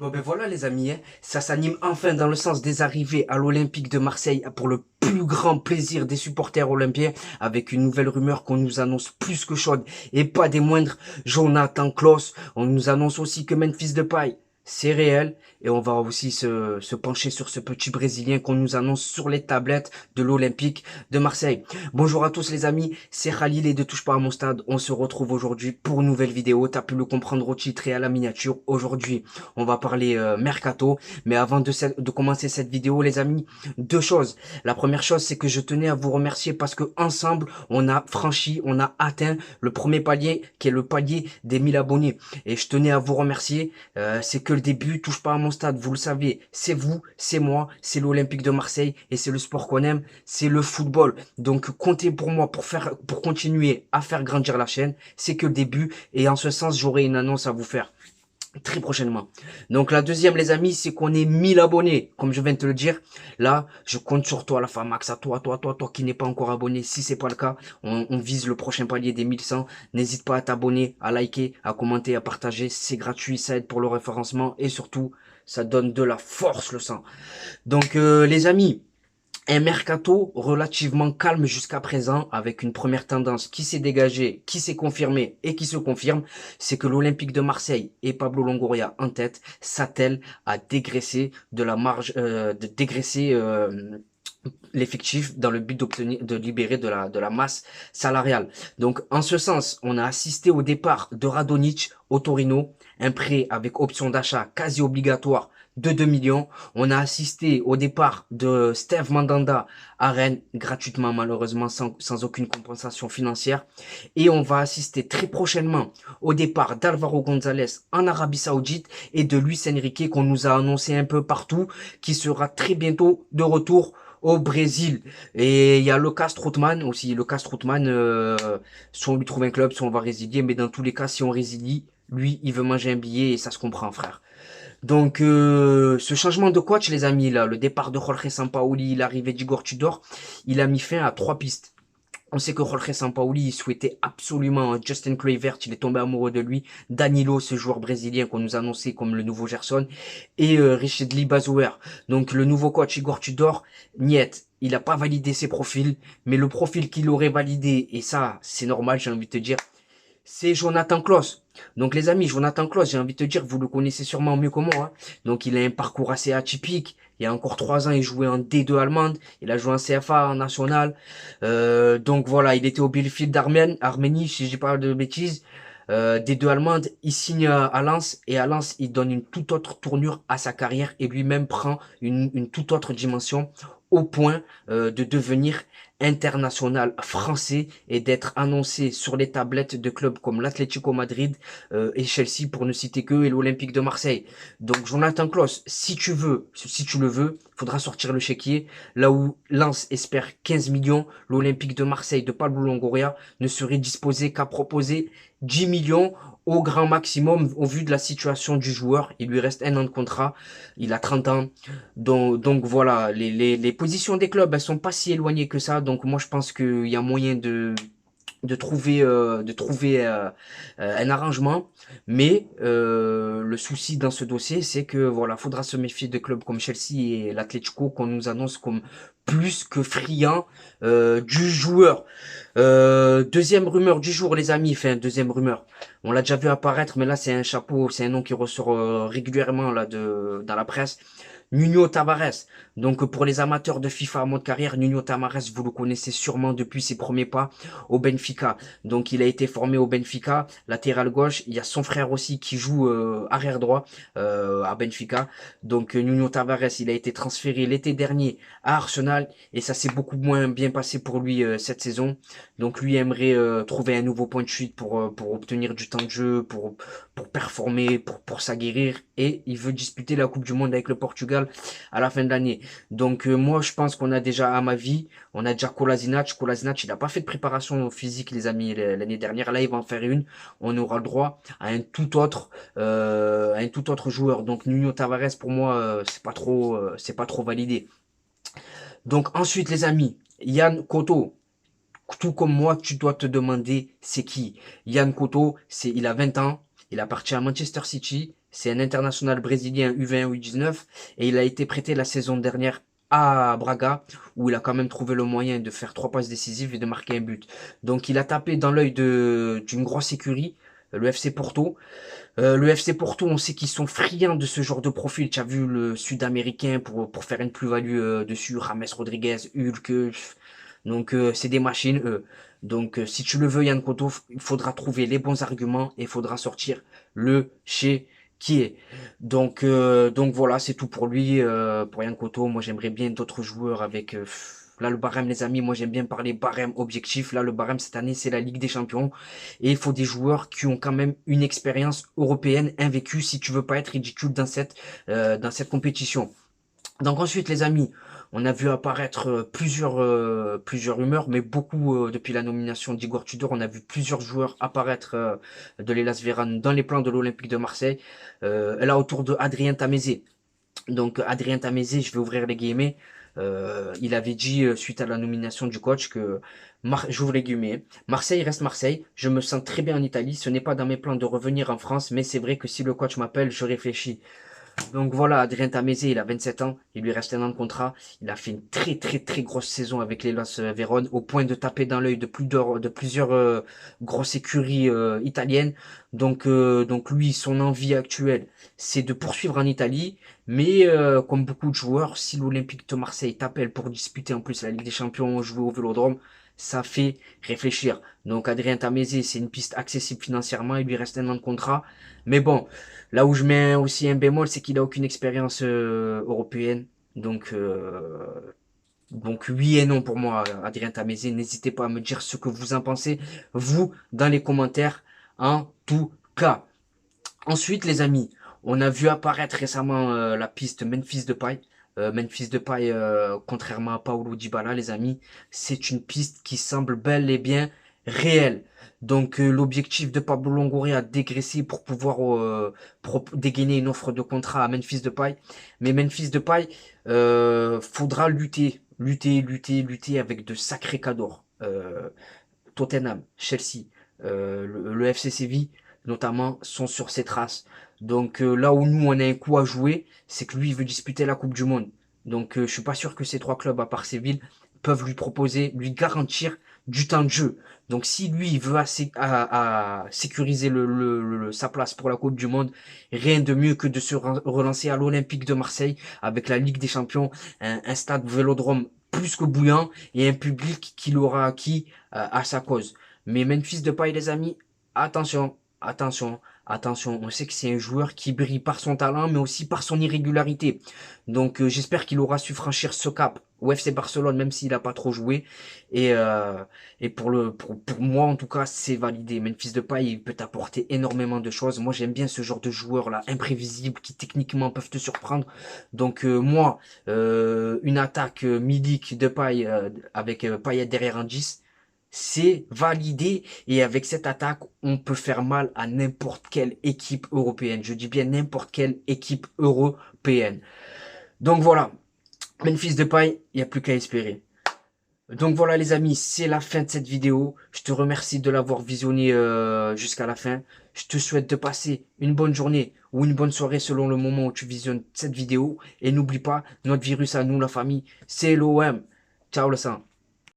Bon ben voilà les amis, hein. Ça s'anime enfin dans le sens des arrivées à l'Olympique de Marseille pour le plus grand plaisir des supporters olympiens avec une nouvelle rumeur qu'on nous annonce plus que chaude et pas des moindres, Jonathan Klaus. On nous annonce aussi que Memphis Depay, c'est réel et on va aussi se pencher sur ce petit Brésilien qu'on nous annonce sur les tablettes de l'Olympique de Marseille. Bonjour à tous les amis, c'est Khalil et de Touche pas à mon stade. On se retrouve aujourd'hui pour une nouvelle vidéo. T'as pu le comprendre au titre et à la miniature. Aujourd'hui, on va parler mercato. Mais avant de commencer cette vidéo, les amis, deux choses. La première chose, c'est que je tenais à vous remercier parce que ensemble, on a atteint le premier palier, qui est le palier des 1000 abonnés. Et je tenais à vous remercier. C'est que le début. Touche pas à mon stade. Vous le savez. C'est vous, c'est moi, c'est l'Olympique de Marseille et c'est le sport qu'on aime. C'est le football. Donc, comptez pour moi pour continuer à faire grandir la chaîne. C'est que le début. Et en ce sens, j'aurai une annonce à vous faire très prochainement. Donc la deuxième les amis, c'est qu'on est 1000 abonnés, comme je viens de te le dire. Là, je compte sur toi, la Famax, à toi qui n'est pas encore abonné. Si c'est pas le cas, on vise le prochain palier des 1100. N'hésite pas à t'abonner, à liker, à commenter, à partager. C'est gratuit, ça aide pour le référencement et surtout, ça donne de la force le sang. Donc les amis, un mercato relativement calme jusqu'à présent, avec une première tendance qui s'est dégagée, qui s'est confirmée et qui se confirme, c'est que l'Olympique de Marseille et Pablo Longoria en tête s'attellent à dégraisser de la marge, de dégraisser l'effectif dans le but d'obtenir, de libérer de la masse salariale. Donc, en ce sens, on a assisté au départ de Radonjic au Torino, un prêt avec option d'achat quasi obligatoire de 2 millions. On a assisté au départ de Steve Mandanda à Rennes, gratuitement malheureusement, sans aucune compensation financière. Et on va assister très prochainement au départ d'Alvaro González en Arabie Saoudite et de Luis Enrique qu'on nous a annoncé un peu partout, qui sera très bientôt de retour au Brésil. Et il y a Lucas Strootman aussi. Lucas Strootman, soit on lui trouve un club, soit on va résilier. Mais dans tous les cas, si on résilie, lui, il veut manger un billet et ça se comprend, frère. Donc, ce changement de coach, les amis, là, le départ de Jorge Sampaoli, l'arrivée d'Igor Tudor, il a mis fin à trois pistes. On sait que Jorge Sampaoli il souhaitait absolument Justin Kluivert, il est tombé amoureux de lui. Danilo, ce joueur brésilien qu'on nous annonçait comme le nouveau Gerson. Et Richard Bazouer. Donc le nouveau coach Igor Tudor, niet. Il n'a pas validé ses profils, mais le profil qu'il aurait validé, et ça c'est normal j'ai envie de te dire, c'est Jonathan Klaus. Donc les amis, Jonathan Klaus, j'ai envie de te dire, vous le connaissez sûrement mieux que moi. Hein. Donc il a un parcours assez atypique. Il y a encore 3 ans, il jouait en D2 allemande. Il a joué en CFA, en national. Donc voilà, il était au Bielefeld Arménie, si je dis pas de bêtises. D2 allemande, il signe à Lens et à Lens, il donne une toute autre tournure à sa carrière et lui-même prend une toute autre dimension au point de devenir international français et d'être annoncé sur les tablettes de clubs comme l'Atlético Madrid et Chelsea pour ne citer que et l'Olympique de Marseille. Donc Jonathan Klaus, si tu veux, si tu le veux, faudra sortir le chéquier. Là où Lens espère 15 millions, l'Olympique de Marseille de Pablo Longoria ne serait disposé qu'à proposer 10 millions au grand maximum au vu de la situation du joueur. Il lui reste 1 an de contrat, il a 30 ans. Donc voilà, les positions des clubs, elles sont pas si éloignées que ça. Donc moi je pense qu'il y a moyen de trouver un arrangement. Mais le souci dans ce dossier, c'est que voilà, faudra se méfier de clubs comme Chelsea et l'Atlético qu'on nous annonce comme plus que friand du joueur. Deuxième rumeur du jour, les amis. Enfin, deuxième rumeur. On l'a déjà vu apparaître, mais là c'est un chapeau, c'est un nom qui ressort régulièrement là dans la presse. Nuno Tavares. Donc pour les amateurs de FIFA en mode carrière, Nuno Tavares, vous le connaissez sûrement depuis ses premiers pas au Benfica. Donc il a été formé au Benfica, latéral gauche. Il y a son frère aussi qui joue arrière droit à Benfica. Donc Nuno Tavares, il a été transféré l'été dernier à Arsenal et ça s'est beaucoup moins bien passé pour lui cette saison. Donc lui aimerait trouver un nouveau point de chute pour obtenir du temps de jeu, pour performer, pour s'aguerrir et il veut disputer la Coupe du Monde avec le Portugal à la fin de l'année. Donc moi je pense qu'on a déjà à ma vie, on a déjà Kolasinac. Kolasinac il n'a pas fait de préparation physique les amis l'année dernière, là il va en faire une. On aura le droit à un tout autre joueur. Donc Nuno Tavares pour moi c'est pas trop validé. Donc ensuite les amis, Yann Koto, tout comme moi, tu dois te demander c'est qui. Yann Koto, il a 20 ans, il appartient à Manchester City, C'est un international brésilien U21, U19 et il a été prêté la saison dernière à Braga où il a quand même trouvé le moyen de faire 3 passes décisives et de marquer un but. Donc il a tapé dans l'œil d'une grosse écurie, le FC Porto. Le FC Porto, on sait qu'ils sont friands de ce genre de profil. Tu as vu le Sud-Américain pour faire une plus-value dessus, James Rodriguez, Hulk. Donc c'est des machines, eux. Donc si tu le veux, Yann Koto, il faudra trouver les bons arguments et il faudra sortir le chez qui est. Donc voilà, c'est tout pour lui, pour Yann Koto. Moi j'aimerais bien d'autres joueurs avec... là le barème les amis, moi j'aime bien parler barème objectif. Là le barème cette année c'est la Ligue des Champions. Et il faut des joueurs qui ont quand même une expérience européenne invécue si tu veux pas être ridicule dans cette compétition. Donc ensuite les amis, on a vu apparaître plusieurs rumeurs, mais beaucoup depuis la nomination d'Igor Tudor, on a vu plusieurs joueurs apparaître de l'Hellas Vérone dans les plans de l'Olympique de Marseille. Là autour de Adrien Tamézé. Donc Adrien Tamézé, je vais ouvrir les guillemets. Il avait dit suite à la nomination du coach que j'ouvre les guillemets. Marseille reste Marseille. Je me sens très bien en Italie. Ce n'est pas dans mes plans de revenir en France, mais c'est vrai que si le coach m'appelle, je réfléchis. Donc voilà, Adrien Tamézé, il a 27 ans, il lui reste 1 an de contrat. Il a fait une très grosse saison avec les Las Vérone, au point de taper dans l'œil de plusieurs grosses écuries italiennes. Donc lui, son envie actuelle, c'est de poursuivre en Italie. Mais comme beaucoup de joueurs, si l'Olympique de Marseille t'appelle pour disputer en plus la Ligue des Champions, jouer au Vélodrome, ça fait réfléchir. Donc Adrien Tamézé, c'est une piste accessible financièrement, il lui reste 1 an de contrat. Mais bon, là où je mets aussi un bémol, c'est qu'il a aucune expérience européenne. Donc oui et non pour moi, Adrien Tamézé. N'hésitez pas à me dire ce que vous en pensez, vous, dans les commentaires, en tout cas. Ensuite, les amis, on a vu apparaître récemment la piste Memphis Depay. Memphis Depay, contrairement à Paulo Dybala, les amis, c'est une piste qui semble bel et bien réelle. Donc l'objectif de Pablo Longoria a dégraissé pour pouvoir dégainer une offre de contrat à Memphis Depay. Mais Memphis Depay, faudra lutter avec de sacrés cadors. Tottenham, Chelsea, le FC Séville, notamment, sont sur ses traces. Donc là où nous, on a un coup à jouer, c'est que lui, il veut disputer la Coupe du Monde. Donc je suis pas sûr que ces 3 clubs, à part Séville, peuvent lui proposer, lui garantir du temps de jeu. Donc si lui, il veut à sécuriser sa place pour la Coupe du Monde, rien de mieux que de se relancer à l'Olympique de Marseille avec la Ligue des Champions, un stade Vélodrome plus que bouillant et un public qui l'aura acquis à sa cause. Mais Memphis Depay, les amis, attention. On sait que c'est un joueur qui brille par son talent, mais aussi par son irrégularité. Donc j'espère qu'il aura su franchir ce cap au FC Barcelone, même s'il n'a pas trop joué. Et pour moi, en tout cas, c'est validé. Memphis Depay, il peut apporter énormément de choses. Moi, j'aime bien ce genre de joueurs là, imprévisibles, qui techniquement peuvent te surprendre. Donc moi, une attaque Milik Depay avec Payet derrière un 10, c'est validé et avec cette attaque, on peut faire mal à n'importe quelle équipe européenne. Je dis bien n'importe quelle équipe européenne. Donc voilà, Memphis Depay, il n'y a plus qu'à espérer. Donc voilà les amis, c'est la fin de cette vidéo. Je te remercie de l'avoir visionné jusqu'à la fin. Je te souhaite de passer une bonne journée ou une bonne soirée selon le moment où tu visionnes cette vidéo. Et n'oublie pas, notre virus à nous, la famille, c'est l'OM. Ciao le sang.